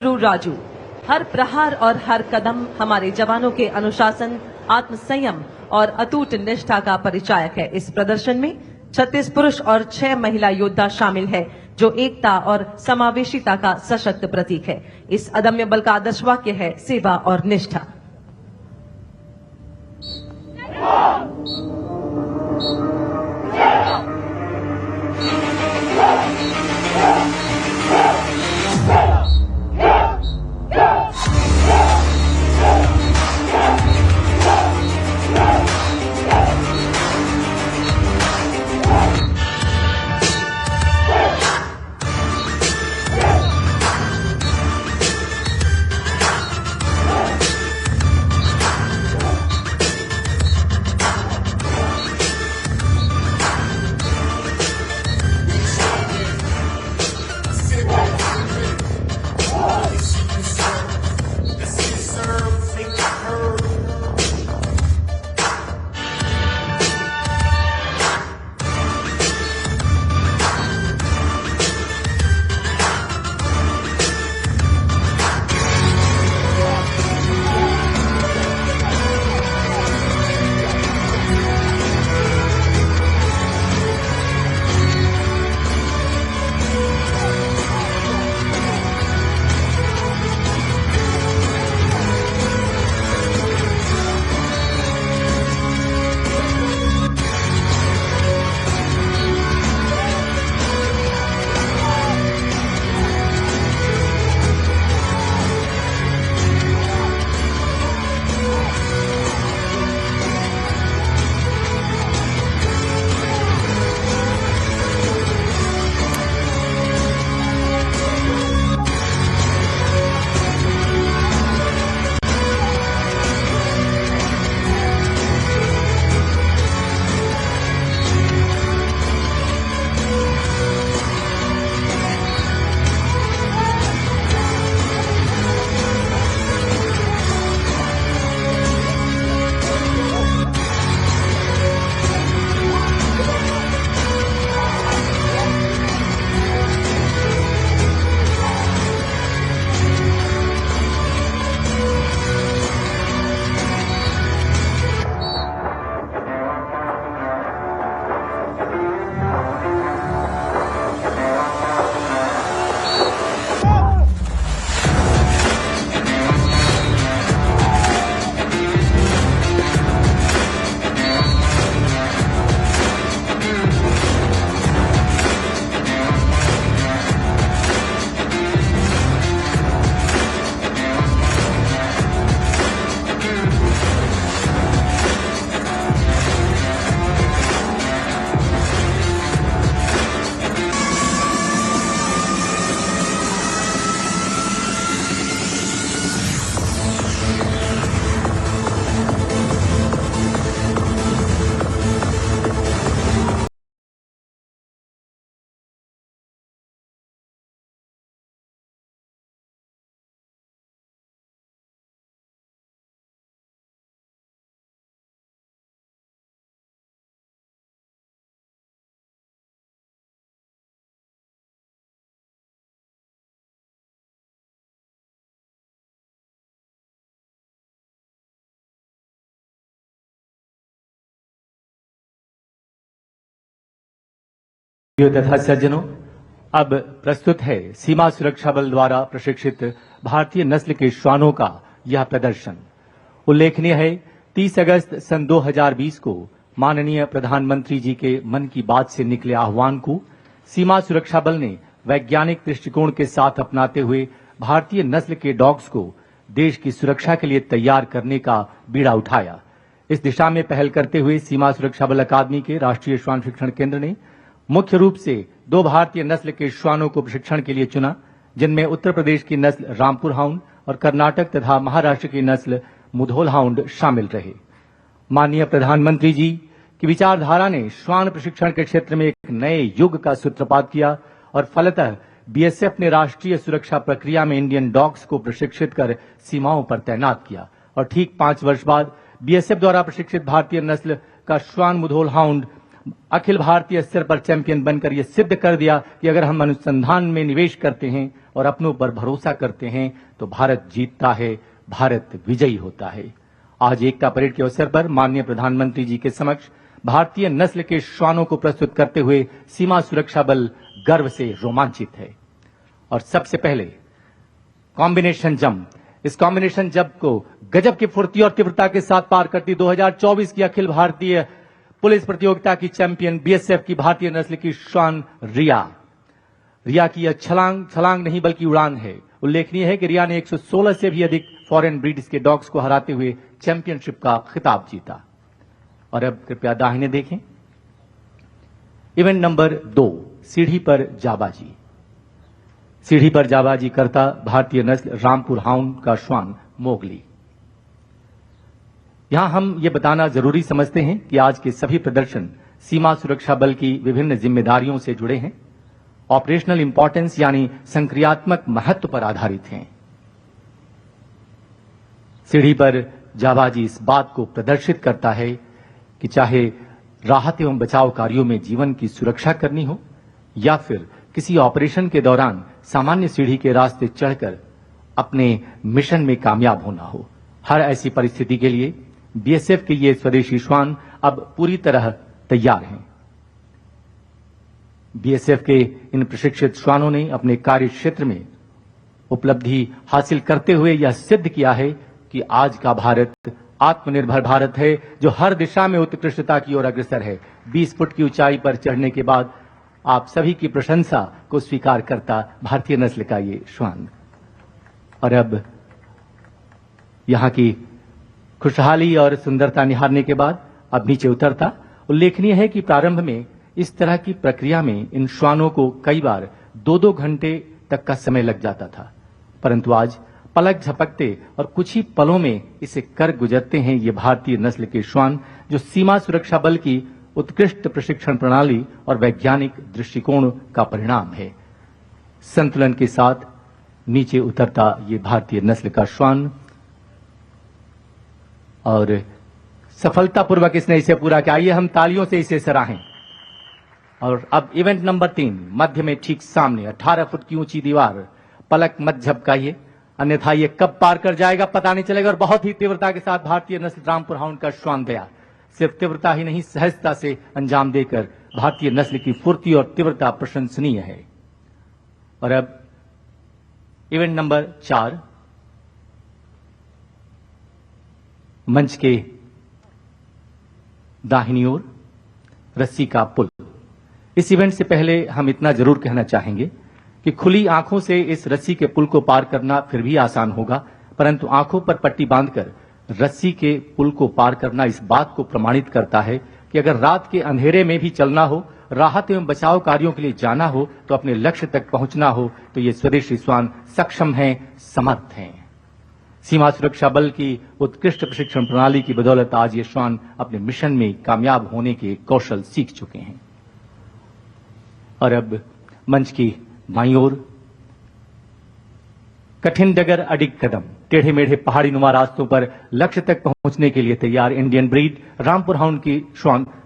राजू। हर प्रहार और हर कदम हमारे जवानों के अनुशासन, आत्मसंयम और अटूट निष्ठा का परिचायक है। इस प्रदर्शन में 36 पुरुष और 6 महिला योद्धा शामिल है, जो एकता और समावेशिता का सशक्त प्रतीक है। इस अदम्य बल का आदर्श वाक्य है सेवा और निष्ठा। तथा सज्जनों, अब प्रस्तुत है सीमा सुरक्षा बल द्वारा प्रशिक्षित भारतीय नस्ल के श्वानों का यह प्रदर्शन। उल्लेखनीय है, 30 अगस्त सन 2020 को माननीय प्रधानमंत्री जी के मन की बात से निकले आह्वान को सीमा सुरक्षा बल ने वैज्ञानिक दृष्टिकोण के साथ अपनाते हुए भारतीय नस्ल के डॉग्स को देश की सुरक्षा के लिए तैयार करने का बीड़ा उठाया। इस दिशा में पहल करते हुए सीमा सुरक्षा बल अकादमी के राष्ट्रीय श्वान शिक्षण केंद्र ने मुख्य रूप से 2 भारतीय नस्ल के श्वानों को प्रशिक्षण के लिए चुना, जिनमें उत्तर प्रदेश की नस्ल रामपुर हाउंड और कर्नाटक तथा महाराष्ट्र की नस्ल मुधोल हाउंड शामिल रहे। माननीय प्रधानमंत्री जी की विचारधारा ने श्वान प्रशिक्षण के क्षेत्र में एक नए युग का सूत्रपात किया और फलतः बीएसएफ ने राष्ट्रीय सुरक्षा प्रक्रिया में इंडियन डॉग्स को प्रशिक्षित कर सीमाओं पर तैनात किया और ठीक 5 वर्ष बाद बीएसएफ द्वारा प्रशिक्षित भारतीय नस्ल का श्वान मुधोल हाउंड अखिल भारतीय स्तर पर चैंपियन बनकर यह सिद्ध कर दिया कि अगर हम अनुसंधान में निवेश करते हैं और अपनों पर भरोसा करते हैं तो भारत जीतता है, भारत विजयी होता है। आज एकता परेड के अवसर पर माननीय प्रधानमंत्री जी के समक्ष भारतीय नस्ल के श्वानों को प्रस्तुत करते हुए सीमा सुरक्षा बल गर्व से रोमांचित है। और सबसे पहले कॉम्बिनेशन जंप, इस कॉम्बिनेशन जंप को गजब की फुर्ती और तीव्रता के साथ पार करती 2024 की अखिल भारतीय पुलिस प्रतियोगिता की चैंपियन बीएसएफ की भारतीय नस्ल की श्वान रिया की यह छलांग नहीं बल्कि उड़ान है। उल्लेखनीय है कि रिया ने 116 से भी अधिक फॉरेन ब्रीड्स के डॉग्स को हराते हुए चैंपियनशिप का खिताब जीता। और अब कृपया दाहिने देखें। इवेंट नंबर 2, सीढ़ी पर जाबाजी। सीढ़ी पर जाबाजी करता भारतीय नस्ल रामपुर हाउंड का श्वान मोगली। यहां हम ये बताना जरूरी समझते हैं कि आज के सभी प्रदर्शन सीमा सुरक्षा बल की विभिन्न जिम्मेदारियों से जुड़े हैं, ऑपरेशनल इंपॉर्टेंस यानी संक्रियात्मक महत्व पर आधारित हैं। सीढ़ी पर जाबाजी इस बात को प्रदर्शित करता है कि चाहे राहत एवं बचाव कार्यों में जीवन की सुरक्षा करनी हो या फिर किसी ऑपरेशन के दौरान सामान्य सीढ़ी के रास्ते चढ़कर अपने मिशन में कामयाब होना हो, हर ऐसी परिस्थिति के लिए बीएसएफ के ये स्वदेशी श्वान अब पूरी तरह तैयार हैं। बीएसएफ के इन प्रशिक्षित श्वानों ने अपने कार्य क्षेत्र में उपलब्धि हासिल करते हुए यह सिद्ध किया है कि आज का भारत आत्मनिर्भर भारत है, जो हर दिशा में उत्कृष्टता की ओर अग्रसर है। 20 फुट की ऊंचाई पर चढ़ने के बाद आप सभी की प्रशंसा को स्वीकार करता भारतीय नस्ल का ये श्वान। और अब यहां की खुशहाली और सुंदरता निहारने के बाद अब नीचे उतरता। उल्लेखनीय है कि प्रारंभ में इस तरह की प्रक्रिया में इन श्वानों को कई बार 2-2 घंटे तक का समय लग जाता था, परंतु आज पलक झपकते और कुछ ही पलों में इसे कर गुजरते हैं ये भारतीय नस्ल के श्वान, जो सीमा सुरक्षा बल की उत्कृष्ट प्रशिक्षण प्रणाली और वैज्ञानिक दृष्टिकोण का परिणाम है। संतुलन के साथ नीचे उतरता ये भारतीय नस्ल का श्वान और सफलतापूर्वक इसने इसे पूरा किया। आइए हम तालियों से इसे सराहें। और अब इवेंट नंबर 3, मध्य में ठीक सामने 18 फुट की ऊंची दीवार। पलक मत झपकाइए, अन्यथा ये कब पार कर जाएगा पता नहीं चलेगा। और बहुत ही तीव्रता के साथ भारतीय नस्ल रामपुर हाउंड का श्वान गया। सिर्फ तीव्रता ही नहीं, सहजता से अंजाम देकर भारतीय नस्ल की फुर्ती और तीव्रता प्रशंसनीय है। और अब इवेंट नंबर 4, मंच के दाहिनी ओर रस्सी का पुल। इस इवेंट से पहले हम इतना जरूर कहना चाहेंगे कि खुली आंखों से इस रस्सी के पुल को पार करना फिर भी आसान होगा, परंतु आंखों पर पट्टी बांधकर रस्सी के पुल को पार करना इस बात को प्रमाणित करता है कि अगर रात के अंधेरे में भी चलना हो, राहत एवं बचाव कार्यों के लिए जाना हो, तो अपने लक्ष्य तक पहुंचना हो, तो ये स्वदेशी श्वान सक्षम हैं, समर्थ हैं। सीमा सुरक्षा बल की उत्कृष्ट प्रशिक्षण प्रणाली की बदौलत आज ये श्वान अपने मिशन में कामयाब होने के कौशल सीख चुके हैं। और अब मंच की बाईं ओर कठिन डगर अडिग कदम, टेढ़े मेढ़े पहाड़ी नुमा रास्तों पर लक्ष्य तक पहुंचने के लिए तैयार इंडियन ब्रीड रामपुर हाउंड की श्वान